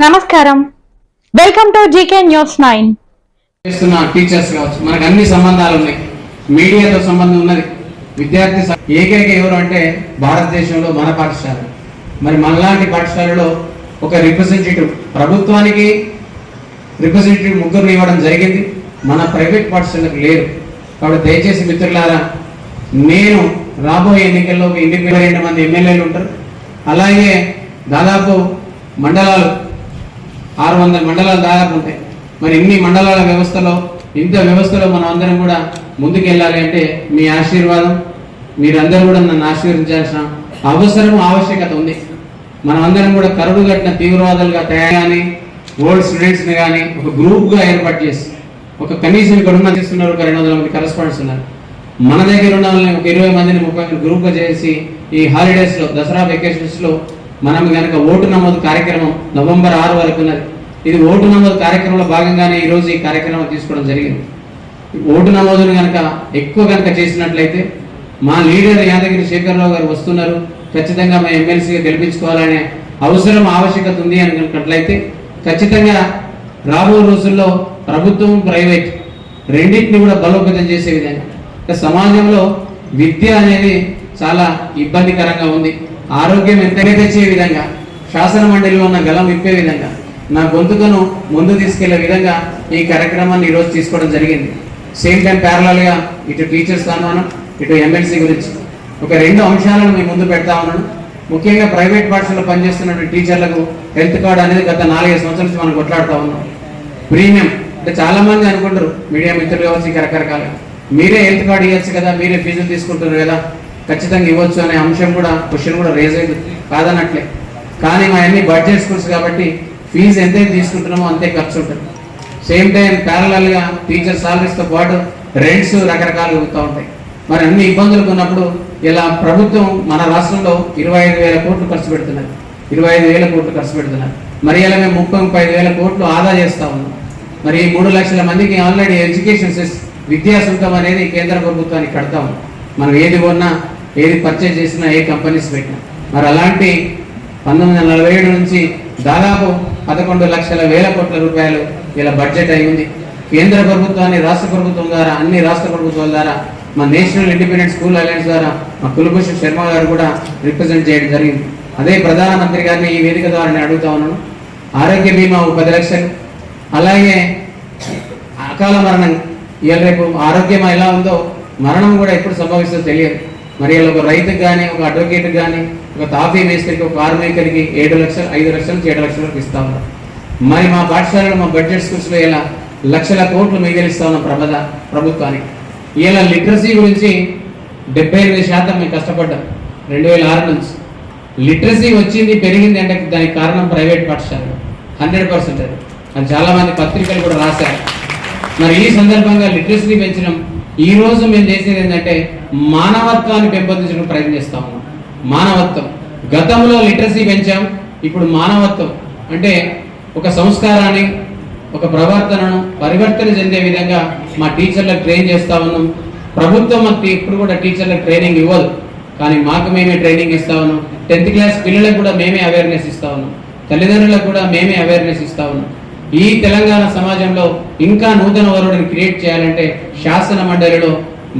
నమస్కారం, welcome to GK news 9. చేస్తున్న teachers కావచ్చు, మనకు అన్ని సంబంధాలు ఉన్నాయి. మీడియాతో సంబంధం ఉన్నది. విద్యార్థి ఏకైక ఎవరు అంటే భారతదేశంలో మన పాఠశాల. మరి మనలాంటి పాఠశాలలో ఒక రిప్రజెంటేటివ్, ప్రభుత్వానికి రిప్రజెంటేటివ్ ముగ్గురిని ఇవ్వడం జరిగింది. మన ప్రైవేట్ పాఠశాలకు లేరు. కాబట్టి దయచేసి మిత్రులారా, నేను రాబోయే ఎన్నికల్లో 22 మంది ఎమ్మెల్యేలు ఉంటారు. అలాగే దాదాపు మండలాలు 600 మండలాలు దాదాపు ఉంటాయి. మరి ఇన్ని మండలాల వ్యవస్థలో, ఇంత వ్యవస్థలో మనం అందరం కూడా ముందుకు వెళ్ళాలి అంటే మీ ఆశీర్వాదం, మీరందరూ కూడా నన్ను ఆశీర్వదించాల్సిన అవసరం, ఆవశ్యకత ఉంది. మనం అందరం కూడా కరుడు కట్టిన తీవ్రవాదులుగా తయారు కానీ, ఓల్డ్ స్టూడెంట్స్ని కానీ ఒక గ్రూప్గా ఏర్పాటు చేసి, ఒక కనీసం ఇక్కడ ఉన్న చేస్తున్నారు, ఒక 200 మంది కరెస్పాండెంట్స్ ఉన్నారు. మన దగ్గర ఉన్న వాళ్ళని ఒక 20 మందిని 30 మంది గ్రూప్గా చేసి ఈ హాలిడేస్లో, దసరా వెకేషన్స్లో మనం కనుక ఓటు నమోదు కార్యక్రమం నవంబర్ 6 వరకు ఉన్నది. ఇది ఓటు నమోదు కార్యక్రమంలో భాగంగానే ఈరోజు ఈ కార్యక్రమం తీసుకోవడం జరిగింది. ఓటు నమోదును కనుక ఎక్కువ కనుక చేసినట్లయితే మా లీడర్ యాదగిరి శేఖరరావు గారు వస్తున్నారు, ఖచ్చితంగా మా ఎమ్మెల్సీగా గెలిపించుకోవాలనే అవసరం, ఆవశ్యకత ఉంది అనుకున్నట్లయితే ఖచ్చితంగా రాబో రోజుల్లో ప్రభుత్వం, ప్రైవేట్ రెండింటిని కూడా బలోపేతం చేసే విధంగా, సమాజంలో విద్య అనేది చాలా ఇబ్బందికరంగా ఉంది. ఆరోగ్యం ఎంతగా తెచ్చే విధంగా, శాసన మండలిలో ఉన్న గలం విప్పే విధంగా, నా గొంతుకను ముందు తీసుకెళ్లే విధంగా ఈ కార్యక్రమాన్ని ఈరోజు తీసుకోవడం జరిగింది. సేమ్ టైం ప్యారలల్గా ఇటు టీచర్స్ అన్నాను, ఇటు ఎమ్మెల్సీ గురించి ఒక 2 అంశాలను మీ ముందు పెడతా ఉన్నాను. ముఖ్యంగా ప్రైవేట్ పాఠశాలలో పనిచేస్తున్న టీచర్లకు హెల్త్ కార్డు అనేది గత 4-5 సంవత్సరాల నుంచి మనం కొట్లాడుతూ ఉన్నాం. ప్రీమియం అంటే చాలా మంది అనుకుంటారు, మీడియా మిత్రులు కావచ్చు, రకరకాలుగా మీరే హెల్త్ కార్డు ఇవ్వచ్చు కదా, మీరే ఫీజులు తీసుకుంటున్నారు కదా, ఖచ్చితంగా ఇవ్వచ్చు అనే అంశం కూడా, క్వశ్చన్ కూడా రేజ్ అయింది, కాదన్నట్లే. కానీ మా అన్ని బడ్జెట్ స్కూల్స్ కాబట్టి ఫీజు ఎంతైతే తీసుకుంటున్నామో అంతే ఖర్చు ఉంటుంది. సేమ్ టైం ప్యారలల్గా టీచర్ సాలరీస్తో పాటు రెంట్స్ రకరకాలుగా అవుతూ ఉంటాయి. మరి అన్ని ఇబ్బందులు ఉన్నప్పుడు ఇలా ప్రభుత్వం మన రాష్ట్రంలో 25,000 కోట్లు ఖర్చు పెడుతున్నారు, 25,000 కోట్లు ఖర్చు పెడుతున్నారు. మరి ఇలా మేము 35,000 కోట్లు ఆదా చేస్తూ ఉన్నాం. మరి 3 లక్షల మందికి ఆల్రెడీ ఎడ్యుకేషన్ విద్యా సుంకం అనేది కేంద్ర ప్రభుత్వానికి కడతాం. మనం ఏది కొన్నా, ఏది పర్చేజ్ చేసినా, ఏ కంపెనీస్ పెట్టినా. మరి అలాంటి 1947 నుంచి దాదాపు 11 లక్షల వేల కోట్ల రూపాయలు ఇలా బడ్జెట్ అయి ఉంది. కేంద్ర ప్రభుత్వాన్ని రాష్ట్ర ప్రభుత్వం ద్వారా, అన్ని రాష్ట్ర ప్రభుత్వాల ద్వారా, మా నేషనల్ ఇండిపెండెంట్ స్కూల్ అలయన్స్ ద్వారా మా కులభూషణ్ శర్మ గారు కూడా రిప్రజెంట్ చేయడం జరిగింది. అదే ప్రధానమంత్రి గారిని ఈ వేదిక ద్వారా నేను అడుగుతా ఉన్నాను. ఆరోగ్య బీమా 10 లక్షలు, అలాగే అకాల మరణం, ఇవాళ రేపు ఆరోగ్యం ఎలా ఉందో మరణం కూడా ఎప్పుడు సంభవిస్తుందో తెలియదు. మరి ఇలా ఒక రైతుకు కానీ, ఒక అడ్వకేట్కి కానీ, ఒక తాపీ మేస్త్రికి, ఒక కార్మికుడికి 7 లక్షలు, 5 లక్షల నుంచి 7 లక్షల వరకు ఇస్తా ఉన్నాం. మరి మా పాఠశాలలో, మా బడ్జెట్ స్కూల్స్లో ఇలా లక్షల కోట్లు మిగిలిస్తా ఉన్నాం ప్రభుత్వానికి. ఇలా లిటరసీ గురించి 78% మేము కష్టపడ్డాం 2006 నుంచి. లిటరసీ వచ్చింది, పెరిగింది అంటే దానికి కారణం ప్రైవేట్ పాఠశాలలో 100%. అది చాలామంది పత్రికలు కూడా రాశారు. మరి ఈ సందర్భంగా లిటరసీ పెంచడం, ఈ రోజు మేము చేసేది ఏంటంటే మానవత్వాన్ని పెంపొందించడం ప్రయత్నం చేస్తా ఉన్నాం. మానవత్వం, గతంలో లిటరసీ పెంచాం, ఇప్పుడు మానవత్వం అంటే ఒక సంస్కారాన్ని, ఒక ప్రవర్తనను పరివర్తన చెందే విధంగా మా టీచర్లకు ట్రైన్ చేస్తా ఉన్నాం. ప్రభుత్వం మాకు ఇప్పుడు కూడా టీచర్లకు ట్రైనింగ్ ఇవ్వదు, కానీ మాకు మేమే ట్రైనింగ్ ఇస్తా ఉన్నాం. 10th క్లాస్ పిల్లలకు కూడా మేమే అవేర్నెస్ ఇస్తా ఉన్నాం, తల్లిదండ్రులకు కూడా మేమే అవేర్నెస్ ఇస్తా ఉన్నాం. ఈ తెలంగాణ సమాజంలో ఇంకా నూతన వరుడిని క్రియేట్ చేయాలంటే శాసన మండలిలో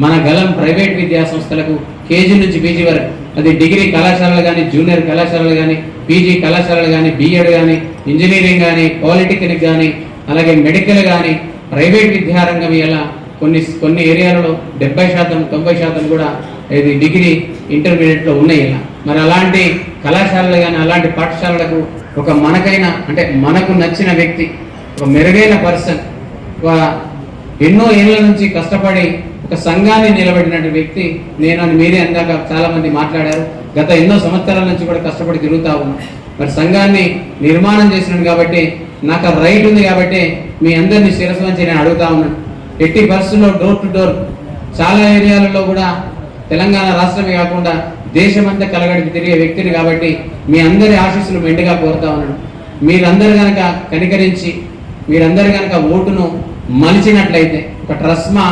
మన గలం ప్రైవేట్ విద్యా సంస్థలకు కేజీ నుంచి పీజీ వరకు, అది డిగ్రీ కళాశాలలు కానీ, జూనియర్ కళాశాలలు కానీ, పీజీ కళాశాలలు కానీ, బీఎడ్ కానీ, ఇంజనీరింగ్ కానీ, పాలిటెక్నిక్ కానీ, అలాగే మెడికల్ కానీ, ప్రైవేట్ విద్యారంగం ఇలా కొన్ని ఏరియాలలో 70%, 90% కూడా ఇది డిగ్రీ, ఇంటర్మీడియట్లో ఉన్నాయి. ఇలా మరి అలాంటి కళాశాలలు కానీ, అలాంటి పాఠశాలలకు ఒక మనకైనా అంటే మనకు నచ్చిన వ్యక్తి, ఒక మెరుగైన పర్సన్, ఎన్నో ఏళ్ళ నుంచి కష్టపడి ఒక సంఘాన్ని నిలబెట్టినటువంటి వ్యక్తి నేను అని మీరే అందాక చాలా మంది మాట్లాడారు. గత ఎన్నో సంవత్సరాల నుంచి కూడా కష్టపడి తిరుగుతా ఉన్నాం. మరి సంఘాన్ని నిర్మాణం చేసినాను కాబట్టి నాకు ఆ రైట్ ఉంది కాబట్టి మీ అందరినీ శిరస్సు వంచి నేను అడుగుతా ఉన్నాను. ఎట్టి పరిస్థితుల్లో డోర్ టు డోర్ చాలా ఏరియాలలో కూడా తెలంగాణ రాష్ట్రమే కాకుండా దేశమంతా కలగడికి తిరిగే వ్యక్తిని కాబట్టి మీ అందరి ఆశీస్సులు మెండుగా కోరుతా ఉన్నాను. మీరందరూ కనుక కనికరించి, మీరందరూ కనుక ఓటును మలిచినట్లయితే, ఒక ట్రస్మా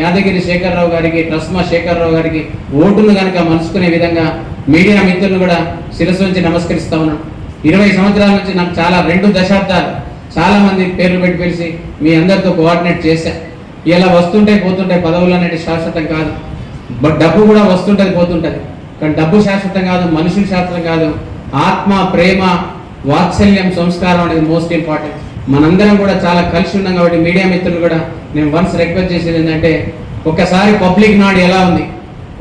యాదగిరి శేఖరరావు గారికి, ట్రస్మా శేఖరరావు గారికి ఓటును కనుక మలుచుకునే విధంగా మీడియా మిత్రులను కూడా శిరస్సు నుంచి నమస్కరిస్తా ఉన్నాను. 20 సంవత్సరాల నుంచి నాకు చాలా 2 దశాబ్దాలు చాలా మంది పేర్లు పెట్టి పిలిచి మీ అందరితో కోఆర్డినేట్ చేశా. ఇలా వస్తుంటే పోతుంటే పదవులు అనేది శాశ్వతం కాదు, డబ్బు కూడా వస్తుంటది పోతుంటది, కానీ డబ్బు శాశ్వతం కాదు, మనుషులు శాశ్వతం కాదు. ఆత్మ, ప్రేమ, వాత్సల్యం, సంస్కారం అనేది మోస్ట్ ఇంపార్టెంట్. మనందరం కూడా చాలా కలిసి ఉన్నాం కాబట్టి మీడియా మిత్రులు కూడా నేను వన్స్ రిక్వెస్ట్ చేసేది ఏంటంటే, ఒక్కసారి పబ్లిక్ నాడు ఎలా ఉంది,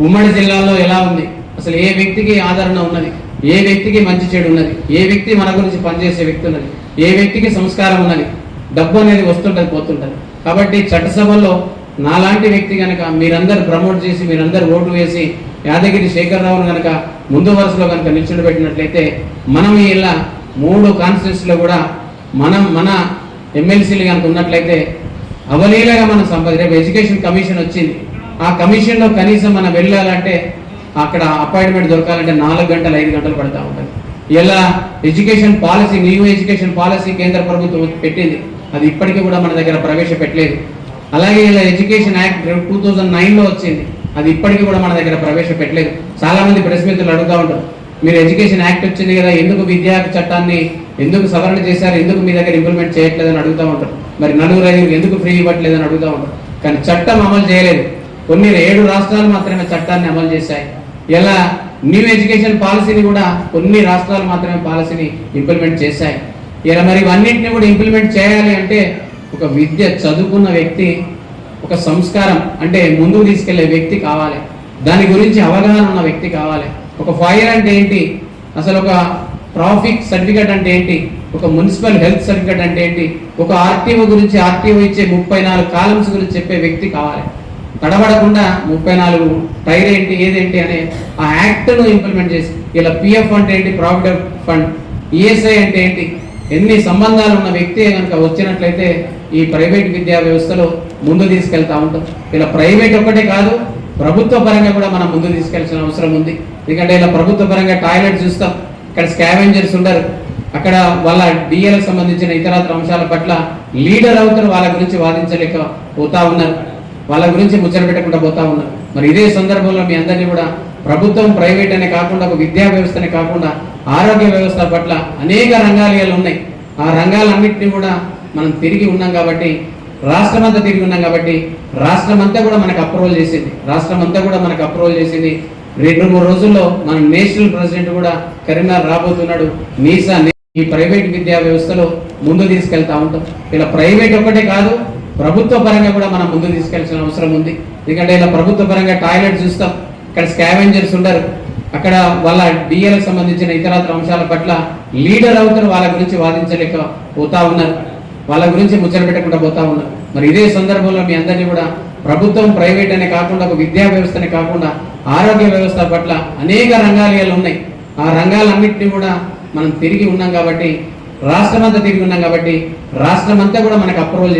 ఉమ్మడి జిల్లాలో ఎలా ఉంది, అసలు ఏ వ్యక్తికి ఆదరణ ఉన్నది, ఏ వ్యక్తికి మంచి చెడు ఉన్నది, ఏ వ్యక్తి మన గురించి పనిచేసే వ్యక్తి ఉన్నది, ఏ వ్యక్తికి సంస్కారం ఉన్నది, డబ్బు అనేది వస్తుంటది పోతుంటది. కాబట్టి చట్టసభలో నాలాంటి వ్యక్తి కనుక మీరందరూ ప్రమోట్ చేసి మీరందరూ ఓటు వేసి యాదగిరి శేఖరరావును కనుక ముందు వరుసలో కనుక నిల్చుండబెట్టినట్లయితే మనం ఇలా 3 కాన్స్టిట్యూన్సీలో కూడా మన ఎమ్మెల్సీలు కనుక ఉన్నట్లయితే అవలీలగా మనం రేపు ఎడ్యుకేషన్ కమిషన్ వచ్చింది, ఆ కమిషన్లో కనీసం మనం వెళ్ళాలంటే అక్కడ అపాయింట్మెంట్ దొరకాలంటే 4 గంటలు 5 గంటలు పడతా ఉంటుంది. ఇలా education policy, new education policy కేంద్ర ప్రభుత్వం పెట్టింది, అది ఇప్పటికీ కూడా మన దగ్గర ప్రవేశపెట్టలేదు. అలాగే ఇలా ఎడ్యుకేషన్ యాక్ట్ 2009లో వచ్చింది, అది ఇప్పటికీ కూడా మన దగ్గర ప్రవేశపెట్టలేదు. చాలా మంది ప్రెస్ మిత్రులు అడుగుతూ ఉంటారు, మీరు ఎడ్యుకేషన్ యాక్ట్ వచ్చింది కదా, ఎందుకు విద్యా చట్టాన్ని ఎందుకు సవరణ చేశారు, ఎందుకు మీ దగ్గర ఇంప్లిమెంట్ చేయట్లేదని అడుగుతూ ఉంటారు. మరి 4-5 ఎందుకు ఫ్రీ ఇవ్వట్లేదని అడుగుతూ ఉంటారు. కానీ చట్టం అమలు చేయలేదు. కొన్ని 7 రాష్ట్రాలు మాత్రమే చట్టాన్ని అమలు చేశాయి. ఇలా న్యూ ఎడ్యుకేషన్ పాలసీని కూడా కొన్ని రాష్ట్రాలు మాత్రమే పాలసీని ఇంప్లిమెంట్ చేశాయి. ఇలా మరి ఇవన్నింటినీ కూడా ఇంప్లిమెంట్ చేయాలి అంటే ఒక విద్య చదువుకున్న వ్యక్తి, ఒక సంస్కారం అంటే ముందుకు తీసుకెళ్లే వ్యక్తి కావాలి, దాని గురించి అవగాహన ఉన్న వ్యక్తి కావాలి. ఒక ఫైర్ అంటే ఏంటి, అసలు ఒక ట్రాఫిక్ సర్టిఫికేట్ అంటే ఏంటి, ఒక మున్సిపల్ హెల్త్ సర్టిఫికేట్ అంటే ఏంటి, ఒక ఆర్టీఓ గురించి ఆర్టీఓ ఇచ్చే 34 కాలమ్స్ గురించి చెప్పే వ్యక్తి కావాలి. తడబడకుండా 34 టైర్ ఏంటి ఏదేంటి అనే ఆ యాక్ట్ను ఇంప్లిమెంట్ చేసి ఇలా పిఎఫ్ అంటే ఏంటి, ప్రావిడెంట్ ఫండ్, ఈఎస్ఐ అంటే ఏంటి, ఎన్ని సంబంధాలు ఉన్న వ్యక్తి కనుక వచ్చినట్లయితే ఈ ప్రైవేట్ విద్యా వ్యవస్థలో ముందు తీసుకెళ్తా ఉంటాం. ఇలా ప్రైవేట్ ఒక్కటే కాదు, ప్రభుత్వ పరంగా కూడా మనం ముందు తీసుకెళ్లాల్సిన అవసరం ఉంది. ఎందుకంటే ఇలా ప్రభుత్వ పరంగా టాయిలెట్ చూస్తాం, ఇక్కడ స్కావెంజర్స్ ఉండరు, అక్కడ వాళ్ళ డిఎల్కి సంబంధించిన ఇతరత్ర అంశాల పట్ల లీడర్ అవుతారు, వాళ్ళ గురించి వాదించలేక పోతా ఉన్నారు, వాళ్ళ గురించి ముచ్చట పెట్టకుండా పోతా ఉన్నారు. మరి ఇదే సందర్భంలో మీ అందరినీ కూడా ప్రభుత్వం, ప్రైవేట్ అనే కాకుండా ఒక విద్యా వ్యవస్థనే కాకుండా ఆరోగ్య వ్యవస్థ పట్ల అనేక రంగాలు ఉన్నాయి. ఆ రంగాలన్నింటినీ కూడా మనం తిరిగి ఉన్నాం కాబట్టి, రాష్ట్రం అంతా తిరిగి ఉన్నాం కాబట్టి రాష్ట్రం అంతా కూడా మనకు అప్రూవల్ చేసింది. 2-3 రోజుల్లో మన నేషనల్ ప్రెసిడెంట్ కూడా కరీంనగర్ రాబోతున్నాడు. ఈ ప్రైవేట్ విద్యా వ్యవస్థలో ముందు తీసుకెళ్తా ఉంటాం. ఇలా ప్రైవేట్ ఒక్కటే కాదు, ప్రభుత్వ పరంగా కూడా మనం ముందు తీసుకెళ్లాల్సిన అవసరం ఉంది. ఎందుకంటే ఇలా ప్రభుత్వ పరంగా టాయిలెట్ చూస్తాం, ఇక్కడ స్కావెంజర్స్ ఉండరు, అక్కడ వాళ్ళ డిఎల్కి సంబంధించిన ఇతరత్ర అంశాల పట్ల లీడర్ అవుతారు, వాళ్ళ గురించి వాదించలేక పోతా ఉన్నారు, వాళ్ళ గురించి ముచ్చట పెట్టకుండా పోతా ఉన్నారు. మరి ఇదే సందర్భంలో మీ అందరినీ కూడా ప్రభుత్వం, ప్రైవేట్ అనే కాకుండా ఒక విద్యా వ్యవస్థనే కాకుండా ఆరోగ్య వ్యవస్థ పట్ల అనేక రంగాలు ఉన్నాయి. ఆ రంగాలన్నింటినీ కూడా మనం తిరిగి ఉన్నాం కాబట్టి, రాష్ట్రం అంతా తిరిగి ఉన్నాం కాబట్టి రాష్ట్రం అంతా కూడా మనకు అప్రూవల్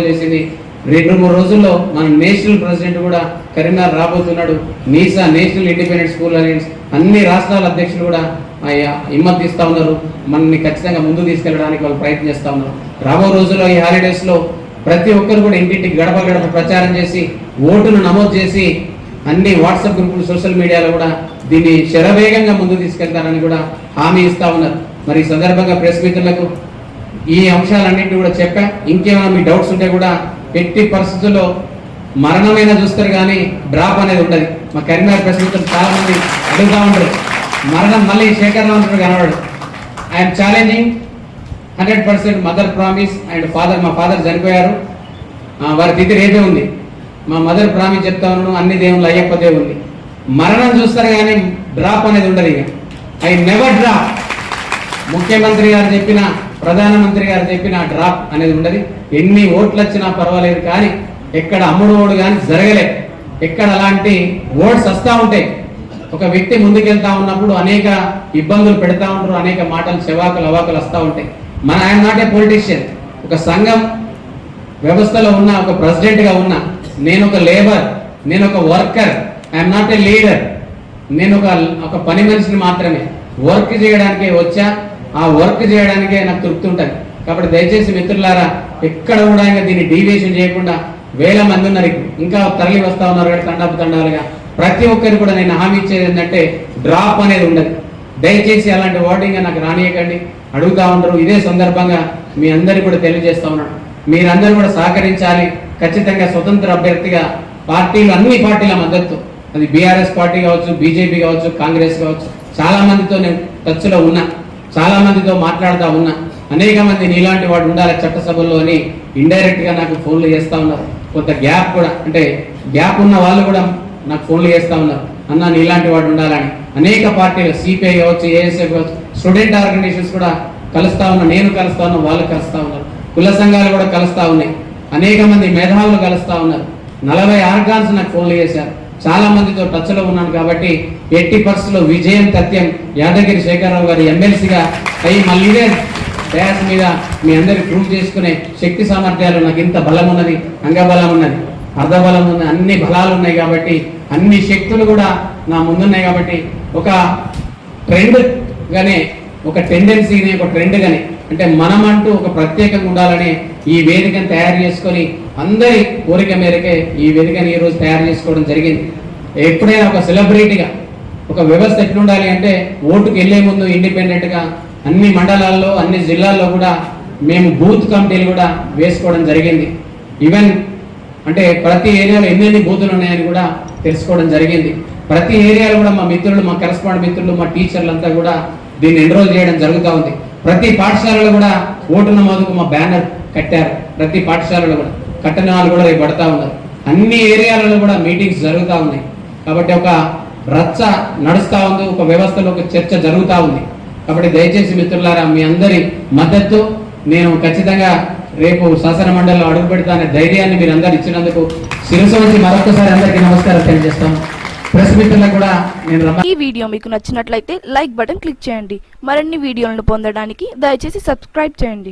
చేసింది. 2-3 రోజుల్లో మన నేషనల్ ప్రెసిడెంట్ కూడా కరీంనగర్ రాబోతున్నాడు. నేషనల్ ఇండిపెండెంట్ స్కూల్ అలయన్స్ అన్ని రాష్ట్రాల అధ్యక్షులు కూడా హిమ్మత్ ఇస్తా ఉన్నారు, మనల్ని ఖచ్చితంగా ముందు తీసుకెళ్ళడానికి వాళ్ళు ప్రయత్నం చేస్తా ఉన్నారు. రాబో రోజుల్లో ఈ హాలిడేస్ లో ప్రతి ఒక్కరు కూడా ఇంటింటికి గడప గడప ప్రచారం చేసి ఓటును నమోదు చేసి అన్ని వాట్సాప్ గ్రూపులు, సోషల్ మీడియాలో కూడా దీన్ని శరవేగంగా ముందు తీసుకెళ్తారని కూడా హామీ ఇస్తా ఉన్నారు. మరి ఈ సందర్భంగా ప్రెస్ మిత్రులకు ఈ అంశాలన్నింటినీ కూడా చెప్పా. ఇంకేమైనా మీ డౌట్స్ ఉంటే కూడా ఎట్టి పరిస్థితుల్లో మరణమైనా చూస్తారు కానీ డ్రాప్ అనేది ఉండదు. మా కరీంనగర్ ప్రెస్ మిత్రులు చాలా మంది అడుగుతా ఉంటారు, మరణం మళ్ళీ శేఖరరావు అంటారు కనబడు. I'm challenging 100% mother promise and father, మా ఫాదర్ చనిపోయారు, వారి తిథి రేపే ఉంది. మా మదర్ ప్రామిస్ చెప్తా ఉన్నాను, అన్ని దేవుళ్ళు అయ్యప్ప దేవుంది. మరణం చూస్తారు కానీ డ్రాప్ అనేది ఉండదు. ఇక ఐ నెవర్ డ్రాప్. ముఖ్యమంత్రి గారు చెప్పిన, ప్రధానమంత్రి గారు చెప్పిన డ్రాప్ అనేది ఉండదు. ఎన్ని ఓట్లు వచ్చినా పర్వాలేదు కానీ ఎక్కడ అమ్ముడు ఓడు కానీ జరగలే, ఎక్కడ అలాంటి ఓట్స్ వస్తూ ఉంటాయి. ఒక వ్యక్తి ముందుకెళ్తా ఉన్నప్పుడు అనేక ఇబ్బందులు పెడతా ఉంటారు, అనేక మాటలు చెవాకులు అవాకులు వస్తూ ఉంటాయి. I'm not a politician. ఒక సంఘం వ్యవస్థలో ఉన్న ఒక ప్రెసిడెంట్గా ఉన్నా, నేను ఒక లేబర్, నేను ఒక worker, I'm not a leader. నేను ఒక పని మనిషిని మాత్రమే. వర్క్ చేయడానికే వచ్చా, ఆ వర్క్ చేయడానికే నాకు తృప్తి ఉంటుంది. కాబట్టి దయచేసి మిత్రులారా, ఎక్కడ కూడా ఇంకా దీన్ని డీవియేషన్ చేయకుండా, వేల మంది ఉన్నారు, ఇంకా తరలి వస్తా ఉన్నారు తండాలుగా. ప్రతి ఒక్కరు కూడా నేను హామీ ఇచ్చేది ఏంటంటే డ్రాప్ అనేది ఉండదు. దయచేసి అలాంటి ఓటింగ్ నాకు రానియకండి, అడుగుతా ఉండరు. ఇదే సందర్భంగా మీ అందరికీ కూడా తెలియజేస్తా ఉన్నాను, మీరందరూ కూడా సహకరించాలి. ఖచ్చితంగా స్వతంత్ర అభ్యర్థిగా పార్టీలు, అన్ని పార్టీల మద్దతు, అది బీఆర్ఎస్ పార్టీ కావచ్చు, బీజేపీ కావచ్చు, కాంగ్రెస్ కావచ్చు, చాలా మందితో నేను టచ్లో ఉన్నా, చాలా మందితో మాట్లాడుతూ ఉన్నా. అనేక మంది నీలాంటి వాడు ఉండాలి చట్టసభల్లో అని ఇండైరెక్ట్గా నాకు ఫోన్లు చేస్తూ ఉన్నారు. కొంత గ్యాప్ కూడా, అంటే గ్యాప్ ఉన్న వాళ్ళు కూడా నాకు ఫోన్లు చేస్తూ ఉన్నారు, అన్న నీలాంటి వాడు ఉండాలని. అనేక పార్టీలు, సిపిఐ కావచ్చు, ఏఎస్ఎఫ్ కావచ్చు, స్టూడెంట్ ఆర్గనైజేషన్స్ కూడా కలుస్తా ఉన్నా, నేను కలుస్తా ఉన్నా, వాళ్ళు కలుస్తా ఉన్నారు, కుల సంఘాలు కూడా కలుస్తా ఉన్నాయి, అనేక మంది మేధావులు కలుస్తా ఉన్నారు. 40 ఆర్గాన్స్ నాకు ఫోన్లు చేశారు. చాలా మందితో టచ్లో ఉన్నాను కాబట్టి ఎట్టి పరిస్థితుల్లో విజయం తథ్యం. యాదగిరి శేఖరరావు గారి ఎమ్మెల్సీగా అయ్యి మళ్ళీ డ్యాస్ మీద మీ అందరికి ప్రూవ్ చేసుకునే శక్తి సామర్థ్యాలు నాకు ఇంత బలం ఉన్నది, అంగబలం ఉన్నది, అర్ధబలం ఉన్నది, అన్ని బలాలు ఉన్నాయి కాబట్టి, అన్ని శక్తులు కూడా నా ముందున్నాయి కాబట్టి, ఒక ట్రెండ్ గానే, ఒక టెండెన్సీని, ఒక ట్రెండ్ గానే, అంటే మనమంటూ ఒక ప్రత్యేకంగా ఉండాలని ఈ వేదికను తయారు చేసుకొని అందరి కోరిక మేరకే ఈ వేదికను ఈ రోజు తయారు చేసుకోవడం జరిగింది. ఎప్పుడైనా ఒక సెలబ్రిటీగా ఒక వ్యవస్థ ఎట్లుండాలి అంటే, ఓటుకు వెళ్లే ముందు ఇండిపెండెంట్ గా అన్ని మండలాల్లో, అన్ని జిల్లాల్లో కూడా మేము బూత్ కమిటీలు కూడా వేసుకోవడం జరిగింది. ఈవెన్ అంటే ప్రతి ఏరియాలో ఎన్నెన్ని బూతులు ఉన్నాయని కూడా తెలుసుకోవడం జరిగింది. ప్రతి ఏరియాలో కూడా మా మిత్రులు, మా కరెస్పాండెంట్ మిత్రులు, మా టీచర్లంతా కూడా దీన్ని ఎన్రోల్ చేయడం జరుగుతూ ఉంది. ప్రతి పాఠశాలలో కూడా ఓటు నమోదుకు మా బ్యానర్ కట్టారు. ప్రతి పాఠశాలలో కూడా కట్టిన వాళ్ళు కూడా రేపు పడతా ఉన్నారు. అన్ని ఏరియాలలో కూడా మీటింగ్స్ జరుగుతూ ఉన్నాయి. కాబట్టి ఒక రచ్చ నడుస్తూ ఉంది, ఒక వ్యవస్థలో ఒక చర్చ జరుగుతూ ఉంది. కాబట్టి దయచేసి మిత్రులారా, మీ అందరి మద్దతు నేను ఖచ్చితంగా రేపు శాసన మండలిలో అడుగు పెడతానే ధైర్యాన్ని మీరు అందరు ఇచ్చినందుకు శిరస్సు వంచి మరొకసారి అందరికీ నమస్కారం తెలియజేస్తాను. ప్రెస్ మిత్రులకు కూడా నేను ఈ వీడియో మీకు నచ్చినట్లయితే లైక్ బటన్ క్లిక్ చేయండి. మరిన్ని వీడియోలను పొందడానికి దయచేసి సబ్స్క్రైబ్ చేయండి.